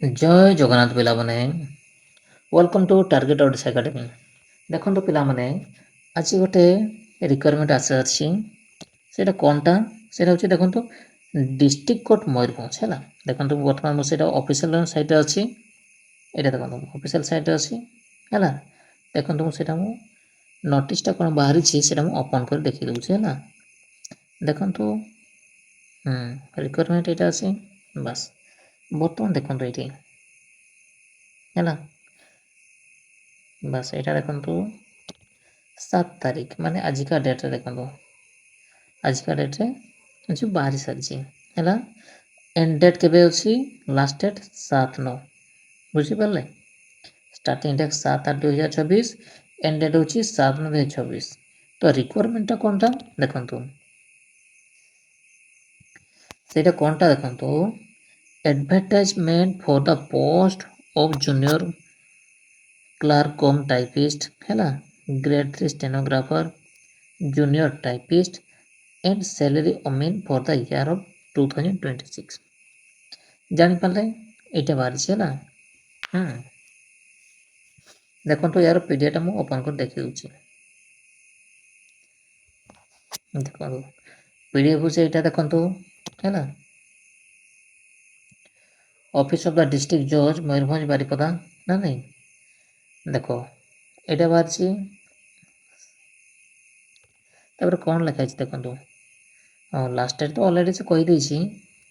जय जगन्नाथ पिलाମାନେ welcome to Target Odisha Academy. देखो पिलाମାନେ आज गोटे रिक्वायरमेंट आसी सेटा कोनटा सेटा होची देखंतु डिस्ट्रिक्ट कोर्ट मयूरभंज हैला। देखंतु वर्तमान सेटा ऑफिशियल साइट रे अछि। एटा देखंतु ऑफिशियल साइट रे अछि हैला। देखंतु सेटा मु नोटिस टा कोन बाहरी छी सेटा मु ओपन कर देखि दउछी हैला। देखंतु रिक्वायरमेंट एटा अछि बस वर्तमान देखंतु एठी हैला। बस एटा देखंतु 7 तारीख माने आजिका डेट रे देखंतु आजिका डेट रे जो बाहरी सारछि हैला। एंड डेट केबे अछि लास्ट डेट 7/9 बुझि परले। स्टार्टिंग डेट 7/8/2024 एंड डेट होछि 7/9/2024। तो रिक्वायरमेंट टा कोनटा देखंतु सेटा कोनटा देखंतु advertisement for the post of junior clerk cum typist हैला। Grade 3 stenographer junior typist and salary अमीन फॉर द ईयर ऑफ 2026 जानि पाले एटा बाहर छला। देखंतु यार पीडीएफ टा मु ओपन कर देखि दउची। देखंतु पीडीएफ से एटा देखंतु हैला। ऑफिस ऑफ द डिस्ट्रिक्ट जज मयूरभंज बारिपदा ना नहीं देखो एटा बाहर छी। तापर कोन लिखा छै देखंतु लास्ट डेट तो ऑलरेडी से कहि दै छी।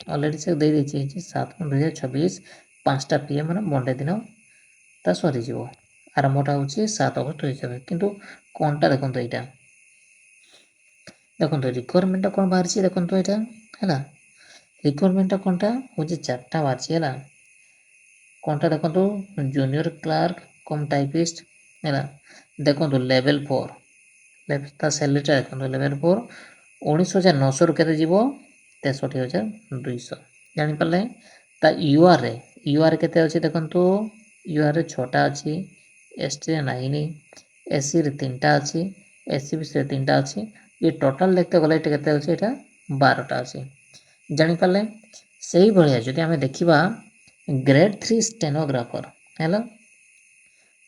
ऑलरेडी से दे दै छी 7/9/2026 5टा पीएम माने मंडे दिन ता सरी जीवो। आरंभटा होची 7 अगस्त 2027 किंतु कोनटा देखंतु एटा देखंतु रिक्वायरमेंट कोन बाहर छी देखंतु एटा हैला। रिक्वायरमेंट कोनटा होची 4टा बाहर छी हैला। कोनटा देखंतु जूनियर क्लार्क कम टाइपिस्ट हैला। देखंतु लेवल 4 ता सैलरीटा देखंतु लेवल 4 19,900 रु केते जीवो 63,200 जानि परले। ता यूआर केते अछि देखंतु यूआर रे 6टा अछि एसटी रे 9 एससी रे 3टा अछि एससीबीसी रे 3टा अछि। ये टोटल देखते गले एटा केते अछि एटा 12टा अछि जानि परले। सेही भलिया जदि हमें देखिबा ग्रेड 3 स्टेनोग्राफर हैला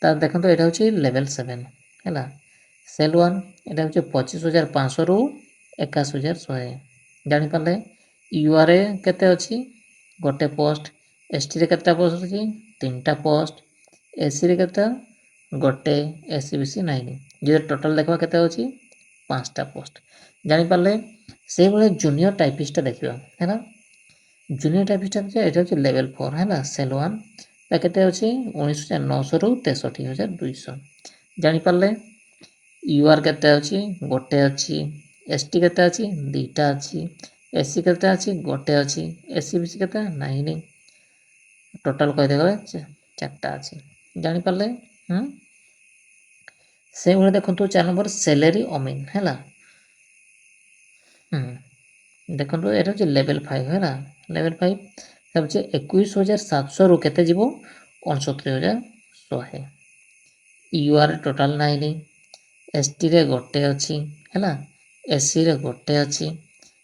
ता देखंतु एटा होची लेवल 7 हैला। सेल 1 एटा होची 25,500 रु 21,100 जानि परले। यूआर रे केते अछि गोटे पोस्ट एसटी रे केतेटा पोस्ट अछि 3टा पोस्ट एससी रे केते गोटे एससीबीसी 9 जे टोटल देखबा केते अछि 5टा पोस्ट जानि परले। सेही भलिया जूनियर टाइपिस्ट देखिबा हैला। जूनियर टाइपिस्ट एटा होची लेवल 4 हैला। सेल 1 ता केते अछि 19,900 रु 63,200 जानि परले। यूआर केते अछि गोटे अछि एसटी केते अछि 2टा अछि एससी केते अछि गोटे अछि एससीबीसी केते 9 टोटल कहि देगले 4टा अछि जानि परले। से भले देखंतु 4 नंबर सैलरी अमीन हैला। देखंतु एटा होची लेवल 5 हैला। लेवल 5 होची 21,700 रु केते जीवो 69,100 यूआर टोटल 9 एसटी रे गोटे अछि हैला एससी रे गोटे अछि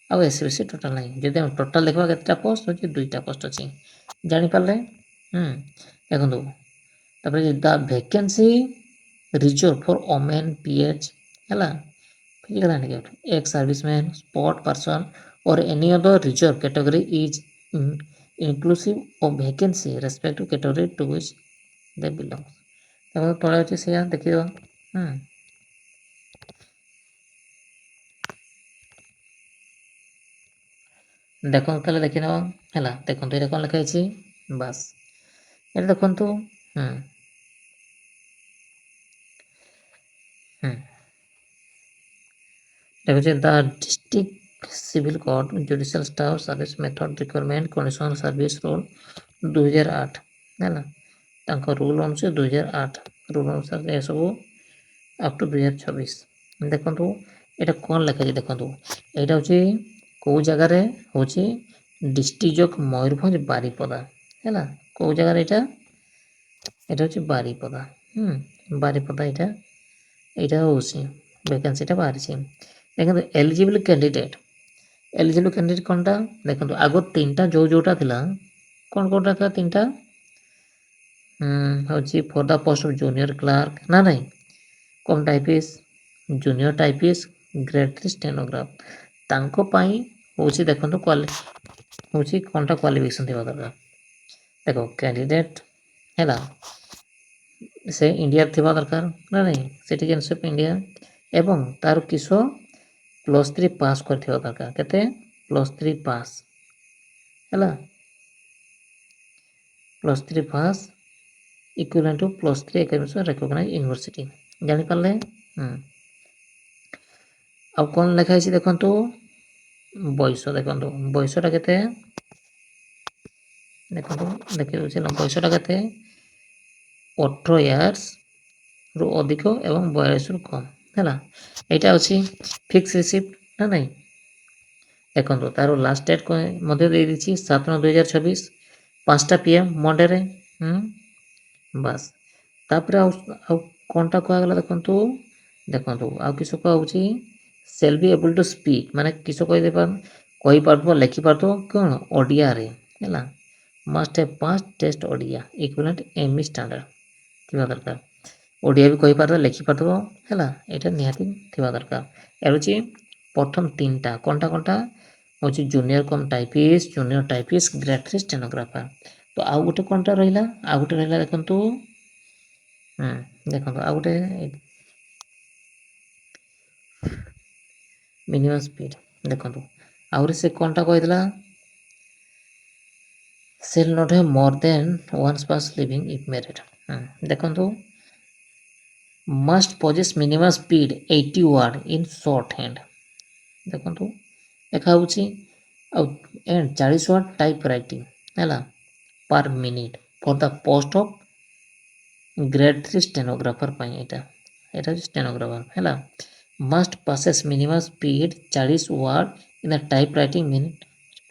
आ एससीबीसी टोटल 9 जदि हम टोटल देखबा केतेटा पोस्ट होची 2टा पोस्ट अछि जानि परले। देखंतु तापर the vacancy reserve for women PH हैला। Physical handicapped ex serviceman sport person or any other reserve category is inclusive of vacancy respective category to which they belong। तापर तळे अछि से देखियो देखो ताले देखिनो हैला। देखंतु एटा कोन लिखा अछि बस एटा देखंतु देखो the district civil court judicial staff service method requirement conditional service rule 2008 हैला। तांको रूल अनुसार 2008 रूल अनुसार ए सब अप टू 2026 देखंतु एटा कोन लिखा अछि देखंतु एटा होची को जगह रे होची डिस्ट्रिक्ट जज मयूरभंज बारिपदा हैला। को जगह रे एटा होची बारिपदा बारिपदा एटा होची वैकेंसी टा बाहर छी। देखंतु एलिजिबल कैंडिडेट कोनटा देखंतु आगो 3टा जोटा थिला कोन कोनटा था 3टा ହେଉଛି for the post of junior clerk ନା ନାହିଁ, cum typist, junior typist, grade 3 stenographer, ତାଙ୍କ ପାଇଁ ହେଉଛି ଦେଖନ୍ତୁ ହେଉଛି କ'ଣଟା କ୍ୱାଲିଫିକେସନ୍ ଥିବା ଦରକାର। ଦେଖ କ୍ୟାଣ୍ଡିଡେଟ୍ ହେଲା ସେ ଇଣ୍ଡିଆରେ ଥିବା ଦରକାର ନା ନାହିଁ, ସିଟିଜେନସିପ୍ ଇଣ୍ଡିଆ, ଏବଂ ତାର କିସ +3 ପାସ୍ କରିଥିବା ଦରକାର। କେତେ? +3 ପାସ୍ ହେଲା, +3 pass equivalent to +3 academic recognise university. ଜାଣିପାରିଲେ? ଆଉ କ'ଣ ଲେଖା ହେଇଛି ଦେଖନ୍ତୁ, ବୟସ ଦେଖନ୍ତୁ, ବୟସଟା କେତେ ଦେଖନ୍ତୁ, ଦେଖି ଦେଉଛି ହେଲା, ବୟସଟା କେତେ 18 ଇୟର୍ସରୁ ଅଧିକ ଏବଂ 42ରୁ କମ୍ ହେଲା। ଏଇଟା ଅଛି ଫିକ୍ସ ରିସିପ୍ଟ ନା ନାହିଁ। ଦେଖନ୍ତୁ ତାର ଲାଷ୍ଟ ଡେଟ୍ ମଧ୍ୟ ଦେଇଦେଇଛି 7/9/2026 5ଟା PM ମଣ୍ଡେରେ। ବାସ୍ ତାପରେ ଆଉ କ'ଣଟା କୁହାଗଲା ଦେଖନ୍ତୁ, ଆଉ କିସ କୁହାହେଉଛି shall be able to speak, ମାନେ କିସ କହିପାରୁଥିବ ଲେଖିପାରୁଥିବ କ'ଣ ଓଡ଼ିଆରେ ହେଲା। Must have pass test Odia equivalent ME standard ଥିବା ଦରକାର। ଓଡ଼ିଆ ବି କହିପାରୁଥିବ ଲେଖିପାରୁଥିବ ହେଲା, ଏଇଟା ନିହାତି ଥିବା ଦରକାର। ଏ ହେଉଛି ପ୍ରଥମ 3ଟା କ'ଣଟା ହେଉଛି junior cum typist, junior typist, grade 3 stenographer. ତ ଆଉ ଗୋଟେ କ'ଣଟା ରହିଲା, ଦେଖନ୍ତୁ ଆଉ ଗୋଟେ ମିନିମମ୍ ସ୍ପିଡ୍। ଦେଖନ୍ତୁ ଆହୁରି ସେ କ'ଣଟା କହିଥିଲା, shall not have more than one spouse living if married. ଦେଖନ୍ତୁ must possess minimum speed 80 word in shorthand. ଦେଖନ୍ତୁ ଲେଖା ହେଉଛି ଆଉ 40 ୱାର୍ଡ ଟାଇପ୍ ରାଇଟିଂ ହେଲା per minute for the post of grade 3 stenographer ପାଇଁ। ଏଇଟା ହେଉଛି ଷ୍ଟେନୋଗ୍ରାଫର ହେଲା। Must possess minimum speed 40 word in the typewriting minute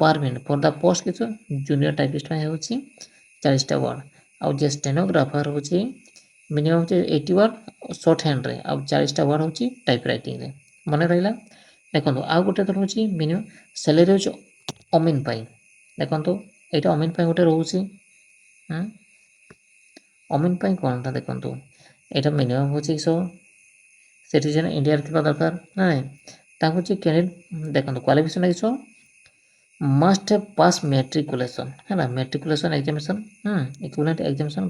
per minute for the post କିଛି ଜୁନିୟର ଟାଇପିଷ୍ଟ ପାଇଁ ହେଉଛି 40ଟା ୱାର୍ଡ। ଆଉ ଯେ ଷ୍ଟେନୋଗ୍ରାଫର ହେଉଛି ମିନିମମ୍ 80 ୱାର୍ଡ ସର୍ଟ ହ୍ୟାଣ୍ଡରେ, ଆଉ 40ଟା ୱାର୍ଡ ହେଉଛି ଟାଇପ୍ ରାଇଟିଂରେ। ମନେ ରହିଲା? ଦେଖନ୍ତୁ ଆଉ ଗୋଟେ ତ ରହୁଛି ମିନିମମ୍ ସାଲେରୀ ହେଉଛି ଅମିନ୍ ପାଇଁ। ଦେଖନ୍ତୁ ଏଇଟା ଅମିନ୍ ପାଇଁ ଗୋଟେ ରହୁଛି। ଅମିନ୍ ପାଇଁ କ'ଣଟା ଦେଖନ୍ତୁ, ଏଇଟା ମିନିମମ୍ ହେଉଛି ସିଟିଜେନ୍ ଇଣ୍ଡିଆରେ ଥିବା ଦରକାର ନା ନାହିଁ। ତାଙ୍କୁ ହେଉଛି କ୍ୟାଣ୍ଡିଡେଟ୍ ଦେଖନ୍ତୁ କ୍ୱାଲିଫିକେସନ୍ କିସ ମଷ୍ଟ ହ୍ୟାଭ୍ ପାସ୍ ମେଟ୍ରିକୁଲେସନ୍ ହେଲା, matriculation examination equivalent examination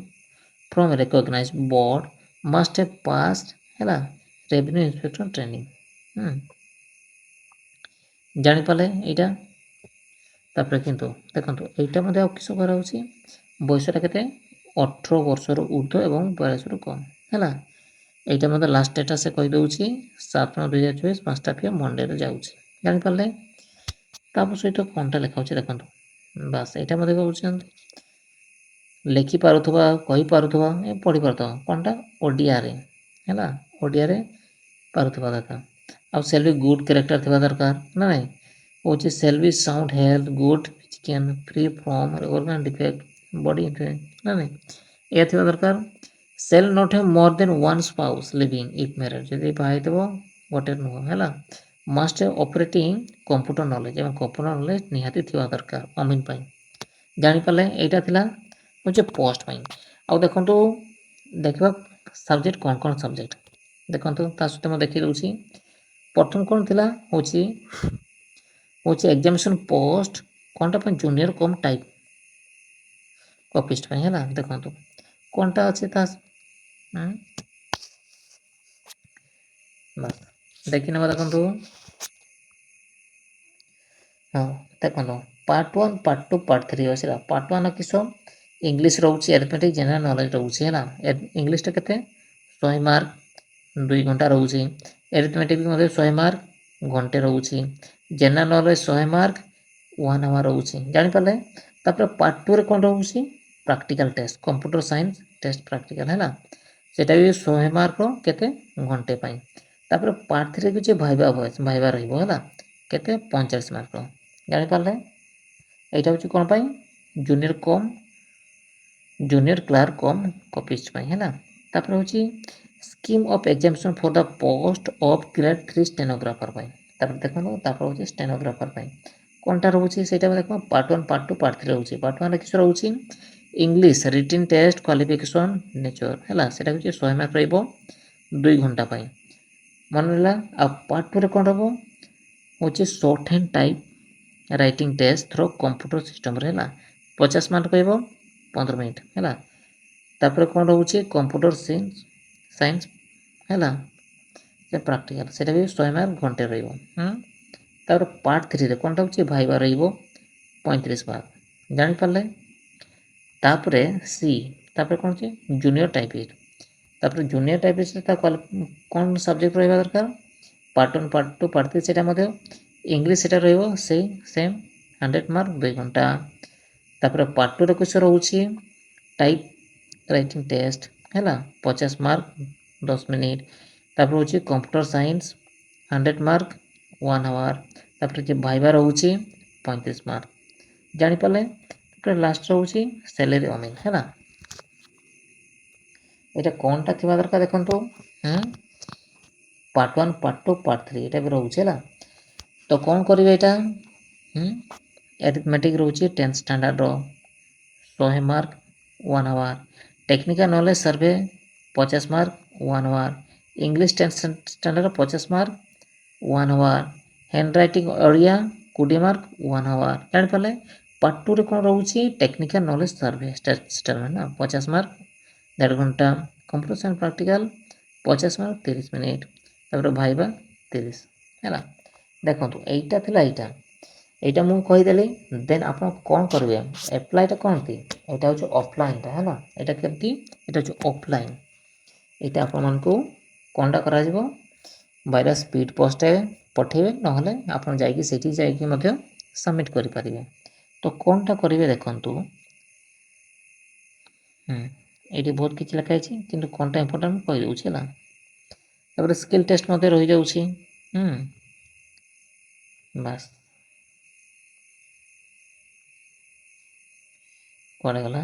from recognise board, must have pass ହେଲା ରେଭିନ୍ୟୁ ଇନ୍ସପେକ୍ଟର ଟ୍ରେନିଂ। ଜାଣିପାରିଲେ ଏଇଟା? ତାପରେ କିନ୍ତୁ ଦେଖନ୍ତୁ ଏଇଟା ମଧ୍ୟ ଆଉ କିସ କରାହେଉଛି, ବୟସଟା କେତେ 18 ବର୍ଷରୁ ଉର୍ଦ୍ଧ୍ୱ ଏବଂ 42ରୁ କମ୍ ହେଲା। ଏଇଟା ମଧ୍ୟ ଲାଷ୍ଟ ଡେଟ୍ଟା ସେ କହିଦେଉଛି 7/9/2024 5ଟା PM ମଣ୍ଡେରେ ଯାଉଛି। ଜାଣିପାରିଲେ? ତାପ ସହିତ କ'ଣଟା ଲେଖା ହେଉଛି ଦେଖନ୍ତୁ, ବାସ୍ ଏଇଟା ମଧ୍ୟ କହୁଛନ୍ତି ଲେଖିପାରୁଥିବା, କହିପାରୁଥିବା, ପଢ଼ିପାରୁଥିବା କ'ଣଟା ଓଡ଼ିଆରେ ହେଲା, ଓଡ଼ିଆରେ ପାରୁଥିବା ଦରକାର। ଆଉ ସେଲ୍ ବି ଗୁଡ୍ କ୍ୟାରେକ୍ଟର ଥିବା ଦରକାର ନା ନାହିଁ। ହେଉଛି shall be sound health good physical free from organ defect body infect ନା ନାହିଁ, ଏହା ଥିବା ଦରକାର। Shall not have more than one spouse living if married, ଯଦି ବାହା ହେଇଥିବ ଗୋଟେ ନୁହଁ ହେଲା। ମଷ୍ଟ ଅପରେଟିଂ କମ୍ପ୍ୟୁଟର ନଲେଜ, ଏବଂ କମ୍ପ୍ୟୁଟର ନଲେଜ ନିହାତି ଥିବା ଦରକାର ଅମିନ୍ ପାଇଁ। ଜାଣିପାରିଲେ? ଏଇଟା ଥିଲା ହେଉଛି ପୋଷ୍ଟ ପାଇଁ। ଆଉ ଦେଖନ୍ତୁ ଦେଖିବା ସବଜେକ୍ଟ କ'ଣ ସବଜେକ୍ଟ ଦେଖନ୍ତୁ, ତା ସହିତ ମୁଁ ଦେଖିଦେଉଛି। ପ୍ରଥମ କ'ଣ ଥିଲା ହେଉଛି ଏକ୍ଜାମିନେସନ୍ ପୋଷ୍ଟ କ'ଣଟା ପାଇଁ ଜୁନିୟର କମ୍ ଟାଇପ୍ କପିଷ୍ଟ ପାଇଁ ହେଲା। ଦେଖନ୍ତୁ କ'ଣଟା ଅଛି ତା ବାସ୍ ଦେଖିନେବା। ଦେଖନ୍ତୁ ଦେଖନ୍ତୁ ପାର୍ଟ 1 ପାର୍ଟ 2 ପାର୍ଟ 3 ଅଛି ହେଲା। ପାର୍ଟ 1 କିସ ଇଂଲିଶ ରହୁଛି, ଆରିଥମେଟିକ୍ ଜେନେରାଲ ନଲେଜ ରହୁଛି ହେଲା। ଇଂଲିଶଟା କେତେ 100 ମାର୍କ 2 ଘଣ୍ଟା ରହୁଛି। ଆରିଥମେଟିକ୍ ମଧ୍ୟ 100 ମାର୍କ ଘଣ୍ଟେ ରହୁଛି। ଜେନେରାଲ ନଲେଜ 100 ମାର୍କ 1 ଆୱାର ରହୁଛି। ଜାଣିପାରିଲେ? ତାପରେ ପାର୍ଟ 2ରେ କ'ଣ ରହୁଛି practical test, computer science test practical ହେଲା, ସେଟା ବି 100 ମାର୍କର କେତେ ଘଣ୍ଟେ ପାଇଁ। ତାପରେ ପାର୍ଟ 3ରେ କିଛି ଭାଇବା ରହିବ ହେଲା, କେତେ 45 ମାର୍କର। ଜାଣିପାରିଲେ? এইটা হচ্ছে କ'ଣ ପାଇଁ ଜୁନିୟର କ୍ଲାର୍କ କମ୍ କପିଷ୍ଟ ପାଇଁ ହେଲା। ତାପରେ ହେଉଛି scheme of examination for the post of grade 3 stenographer ପାଇଁ। ତାପରେ ଦେଖନ୍ତୁ ତାପରେ ହେଉଛି ଷ୍ଟେନୋଗ୍ରାଫର ପାଇଁ କ'ଣଟା ରହୁଛି ସେଇଟା ଦେଖ ପାର୍ଟ 1 ପାର୍ଟ 2 ପାର୍ଟ 3 ରହୁଛି। ପାର୍ଟ 1ରେ କିସ ରହୁଛି English written test qualification nature है सेटा हूँ 100 मार्क रही 2 घंटा मन रहा आ पार्ट 2 कौन रहा हूँ shorthand typewriting test through computer system है 50 मार्क रही 15 मिनट है तापर कौन रोचे कंप्यूटर साइंस है प्रैक्टिकल सेटा भी 100 मार्क घंटे रही पार्ट 3 कौन रोचे भाइबा रही 35 मार्क जापारे तापर सी तापर कौन से जूनियर टाइपिस्ट तापर जूनियर टाइपिस्ट कौन सब्जेक्ट रहा दरकार पार्ट 1 पार्ट 2 पार्ट 3 से इंग्लिश से रही सेम 100 मार्क 2 घंटा तापर पार्ट 2 क्वेश्चन रोचे टाइप राइटिंग टेस्ट है 50 मार्क 10 मिनिट तापर रोचे कंप्यूटर साइंस 100 मार्क 1 आवर तापर भाइबा रोचे 35 मार्क जापारे लास्ट रोचे सैलरी अमीन है এটা কোনটা থিবা দরকার দেখন্তু পার্ট 1 পার্ট 2 পার্ট 3 এটা ବି ରହୁଛି ହେଲା ତ କ'ଣ କରିବେ ଏଇଟା arithmetic ରହୁଛି 10th standard ର 100 mark 1 hour technical knowledge survey 50 mark 1 hour English 10th standard ର 50 mark 1 hour handwriting Odia 20 mark 1 hour ଜାଣିପାରିଲେ ପାର୍ଟ 2 ରେ କ'ଣ ରହୁଛି ଟେକ୍ନିକାଲ ନଲେଜ ସର୍ଭେ ଷ୍ଟାଟମେଣ୍ଟ ନା 50 ମାର୍କ 1.5 घंटा computer science practical 50 mark 30 minute तापर भाइबा 30 है देखो यहीटा थिला यहीटा मुझे कहीदेली देन आप कौन करेंगे एप्लाईटा कौन थी यहाँ हूँ ऑफलाइन है ना यहाँ केमती यहाँ हूँ ऑफलाइन यहाँ आपण को कौनटा करा बाय स्पीड पोस्ट पठेबे नहले आप जाकि सबमिट करें तो कौनटा करेंगे देखु ये बहुत किसी लिखाई कि कौन टा इम्पोर्टाट कहीदे है स्किल टेस्ट रही जाऊँगी बस कड़े गला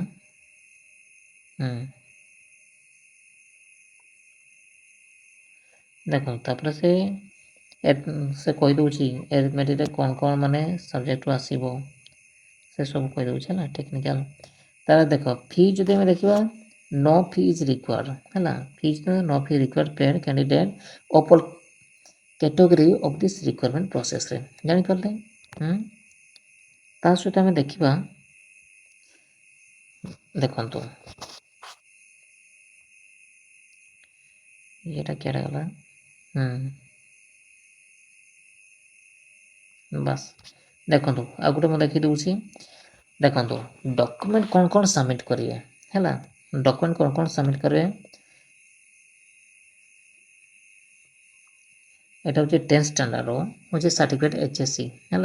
देखो तापर से कहीदे एरिथमेटिक कौन कौन माने सब्जेक्ट आसो से सब कहीदे ना टेक्निकल तार देख फी जो देखा नो फी इज रिक्वायर्ड है fee no fee required paid candidate all category of this requirement process रे जानि पारले ता सहित आम देखा देखो ये क्या गला बस देखो आ गए मुझे देखी दूसरी देखो डॉक्यूमेंट कौन कौन सबमिट करेंगे है डॉक्यूमेंट कौन कौन सबमिट करेंगे এটা হচ্ছে 10th স্ট্যান্ডার্ড হচ্ছে সার্টিফিকেট এইচএসসি है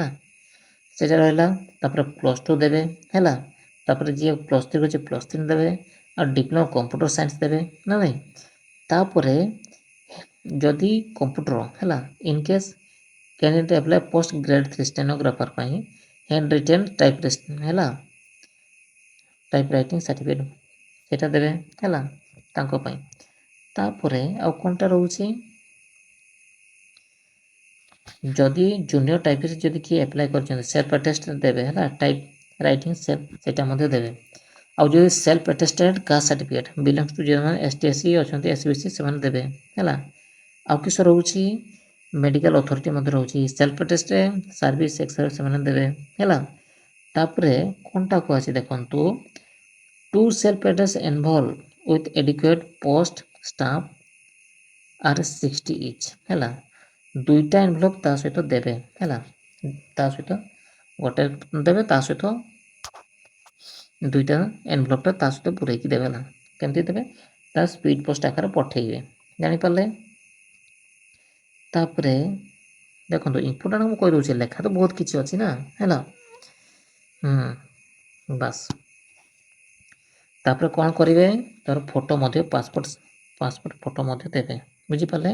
সেটা রহিলা তারপরে +2 দেবে है তারপরে যে +3 হচ্ছে +3 দেবে আর ডিপ্লোমা কম্পিউটার সায়েন্স দেবে না নাই তারপরে যদি কম্পিউটার है in case candidate apply post grade 3 stenographer पाई हैंड रिटन टाइप है टाइप राइटिंग सर्टिफिकेट सेटा देवे है तांको पाई तापरे आ कोनटा रहउची जदि जूनियर टाइपिस्ट जदि किए अप्लाई कर सेल्फ अटेस्ट देवे है टाइप राइटिंग सेटा देवे आउ जो self attested caste certificate belongs to जो एसटी एससी अच्छा एसबीसी से देवे है आउ किस रोचे मेडिकल अथॉरिटी रोचे सेल्फ अटेस्टेड सर्विस एक्सर से देवे है तापरे कोनटा को आछि देखंतु to self attest involve with adequate post staff are 60 each है दुईटा एनभलप ता सहित देवे है ता सहित गोटे देवे ता सहित दुईटा एनभलपटा ता सहित पूरैकी देवे ना केमती देवे ता स्पीड पोस्ट आकार पठेइबे जानि पारले तापरे देखो इम्पोर्टाट मुझे कही दूसरी लेखा तो बहुत किसी अच्छी ना है बस तापर कौन करेंगे तार फोटो पासपोर्ट फोटो देवे बुझीपारे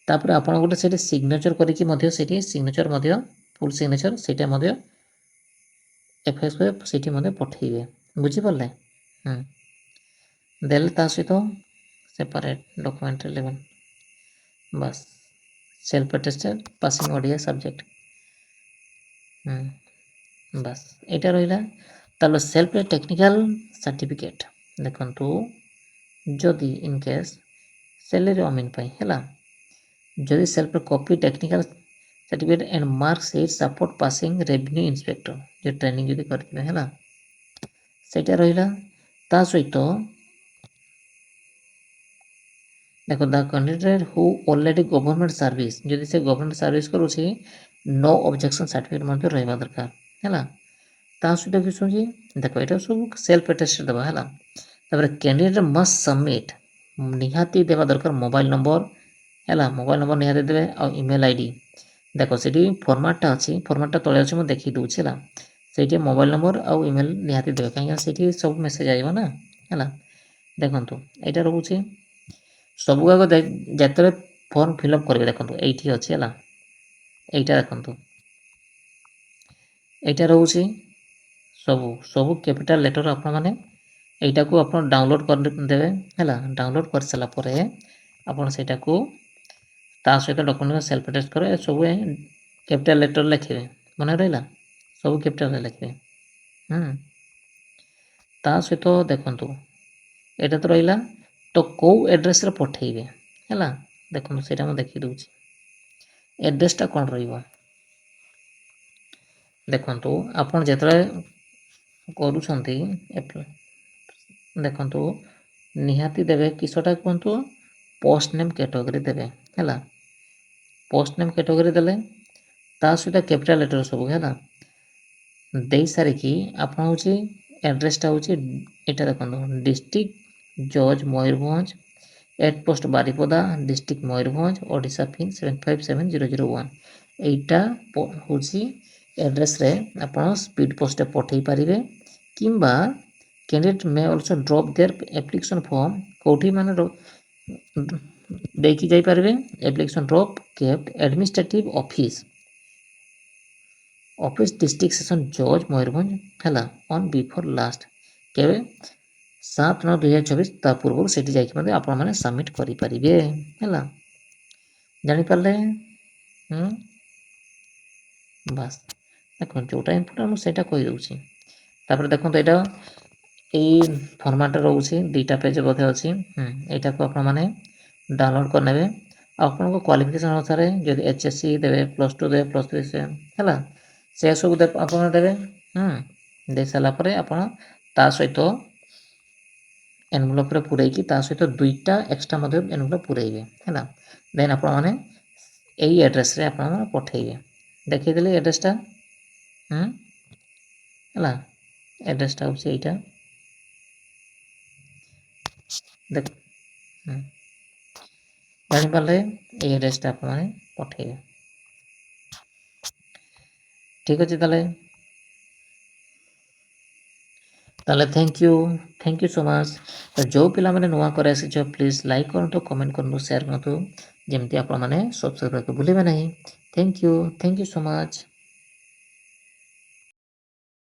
तापर आप गोटे से सिग्नेचर करके सिग्नेचर फुल सिग्नेचर से एफएस से पठेबे बुझीपारे देले ता सहित सेपरेट डॉक्यूमेंट लेवल बस self attested passing Odia subject बस यहाँ रहा ତାହେଲେ ସେଲ୍ଫ ଟେକ୍ନିକାଲ ସାର୍ଟିଫିକେଟ ଦେଖନ୍ତୁ ଯଦି ଇନ୍ କେସ୍ ସାଲାରୀ ଅମିନ୍ ପାଇଁ ହେଲା ଯଦି self copy technical certificate and mark sheet support passing revenue inspector ଯେ ଟ୍ରେନିଂ ଯଦି କରିଥିବେ ହେଲା ସେଇଟା ରହିଲା। ତା ସହିତ ଦେଖ the candidate who already government service ଯଦି ସେ ଗଭର୍ଣ୍ଣମେଣ୍ଟ ସର୍ଭିସ୍ କରୁଛି नो ऑब्जेक्शन सर्टिफिकेट ମଧ୍ୟ ରହିବା ଦରକାର ହେଲା। ତା ସହିତ ବି ଶୁଣୁଛି ଦେଖ ଏଇଟା ସବୁ ସେଲ୍ଫ ଆଟେଷ୍ଟେଡ୍ ଦେବା ହେଲା। ତାପରେ କ୍ୟାଣ୍ଡିଡେଟ୍ ମଷ୍ଟ ସବମିଟ୍ ନିହାତି ଦେବା ଦରକାର ମୋବାଇଲ ନମ୍ବର ହେଲା ମୋବାଇଲ ନମ୍ବର ନିହାତି ଦେବେ ଆଉ ଇମେଲ୍ ଆଇଡି ଦେଖ ସେଠି ଫର୍ମାଟଟା ଅଛି ଫର୍ମାଟଟା ତଳେ ଅଛି ମୁଁ ଦେଖି ଦେଉଛି ହେଲା। ସେଇଠି ମୋବାଇଲ ନମ୍ବର ଆଉ ଇମେଲ୍ ନିହାତି ଦେବେ କାହିଁକିନା ସେଇଠି ସବୁ ମେସେଜ୍ ଆସିବ ନା ହେଲା। ଦେଖନ୍ତୁ ଏଇଟା ରହୁଛି ସବୁ ଆଗ ଯେତେବେଳେ ଫର୍ମ ଫିଲ୍ଅପ୍ କରିବେ ଦେଖନ୍ତୁ ଏଇଠି ଅଛି ହେଲା এইটা ଦେଖନ୍ତୁ এইটা ରହୁଛି ସବୁ କ୍ୟାପିଟାଲ ଲେଟର ଆପଣମାନେ এইଟାକୁ ଆପଣ ଡାଉନଲୋଡ୍ କରିଦେବେ ହେଲା। ଡାଉନଲୋଡ୍ କରିସାରିଲା ପରେ ଆପଣ ସେଇଟାକୁ ତା ସହିତ ଡକୁମେଣ୍ଟ ସେଲ୍ଫ ଆଟେଷ୍ଟ କରିବେ ସବୁ କ୍ୟାପିଟାଲ ଲେଟର ଲେଖିବେ ମନେ ରହିଲା ସବୁ କ୍ୟାପିଟାଲରେ ଲେଖିବେ। ତା ସହିତ ଦେଖନ୍ତୁ ଏଇଟା ତ ରହିଲା ତ କେଉଁ ଆଡ୍ରେସରେ ପଠେଇବେ ହେଲା ଦେଖନ୍ତୁ ସେଇଟା ମୁଁ ଦେଖି ଦେଉଛି ଆଡ୍ରେସଟା କ'ଣ ରହିବ ଦେଖନ୍ତୁ ଆପଣ ଯେତେବେଳେ କରୁଛନ୍ତି ଦେଖନ୍ତୁ ନିହାତି ଦେବେ କିସଟା କୁହନ୍ତୁ ପୋଷ୍ଟ ନେମ୍ କ୍ୟାଟେଗୋରୀ ଦେବେ ହେଲା। ପୋଷ୍ଟ ନେମ୍ କ୍ୟାଟେଗୋରୀ ଦେଲେ ତା ସହିତ କ୍ୟାପିଟାଲ ଲେଟର ସବୁ ହେଲା ଦେଇ ସାରିକି ଆପଣ ହେଉଛି ଆଡ୍ରେସଟା ହେଉଛି ଏଇଟା ଦେଖନ୍ତୁ ଡିଷ୍ଟ୍ରିକ୍ଟ ଜଜ୍ Mayurbhanj at post Baripada district Mayurbhanj Odisha pin 757001 এইটা ହେଉଛି ଆଡ୍ରେସରେ ଆପଣ ସ୍ପିଡ୍ ପୋଷ୍ଟରେ ପଠାଇ ପାରିବେ କିମ୍ବା candidate may also drop their application form କେଉଁଠି ମାନେ ଦେଇକି ଯାଇପାରିବେ application drop kept administrative office district session ଜଜ୍ ମୟୂରଭଞ୍ଜ ହେଲା ଅନ୍ ବିଫୋର୍ ଲାଷ୍ଟ କେବେ 7/9/2024 ତା ପୂର୍ବରୁ ସେଠି ଯାଇକି ମଧ୍ୟ ଆପଣମାନେ ସବମିଟ୍ କରିପାରିବେ ହେଲା। ଜାଣିପାରିଲେ ବାସ୍ ଦେଖନ୍ତୁ ଯେଉଁଟା ଇମ୍ପୋର୍ଟାଣ୍ଟ ମୁଁ ସେଇଟା କହିଦେଉଛି। ତାପରେ ଦେଖନ୍ତୁ ଏଇଟା ଏଇ ଫର୍ମାଟ୍ରେ ରହୁଛି ଦୁଇଟା ପେଜ୍ ବୋଧେ ଅଛି ଏଇଟାକୁ ଆପଣମାନେ ଡାଉନଲୋଡ୍ କରିନେବେ। ଆଉ ଆପଣଙ୍କ କ୍ୱାଲିଫିକେସନ୍ ଅନୁସାରେ ଯଦି HSC ଦେବେ +2 ଦେବେ +3 ହେଲା ସେ ସବୁ ଆପଣ ଦେବେ ଦେଇସାରିଲା ପରେ ଆପଣ ତା ସହିତ ଏନଭଲପ୍ରେ ପୁରେଇକି ତା ସହିତ 2ଟା ଏକ୍ସଟ୍ରା ମଧ୍ୟ ଏନଭଲପ୍ ପୁରେଇବେ ହେଲା। ଦେନ୍ ଆପଣମାନେ ଏଇ ଆଡ୍ରେସରେ ଆପଣମାନେ ପଠେଇବେ। ଦେଖିଦେଲେ ଆଡ୍ରେସଟା ହେଲା ଆଡ୍ରେସଟା ହେଉଛି ଏଇଟା ଦେଖ ଜାଣିପାରିଲେ ଏଇ ଆଡ୍ରେସଟା ଆପଣମାନେ ପଠେଇବେ। ଠିକ୍ ଅଛି ତାହେଲେ ଥ୍ୟାଙ୍କ ୟୁ ସୋ ମଚ୍। ଯେଉଁ ପିଲାମାନେ ନୂଆ କରି ଆସିଛ ପ୍ଲିଜ୍ ଲାଇକ୍ କରନ୍ତୁ କମେଣ୍ଟ କରନ୍ତୁ ସେୟାର କରନ୍ତୁ ଯେମିତି ଆପଣମାନେ ସବସ୍କ୍ରାଇବ୍ କରିବାକୁ ଭୁଲିବେ ନାହିଁ। Thank you so much.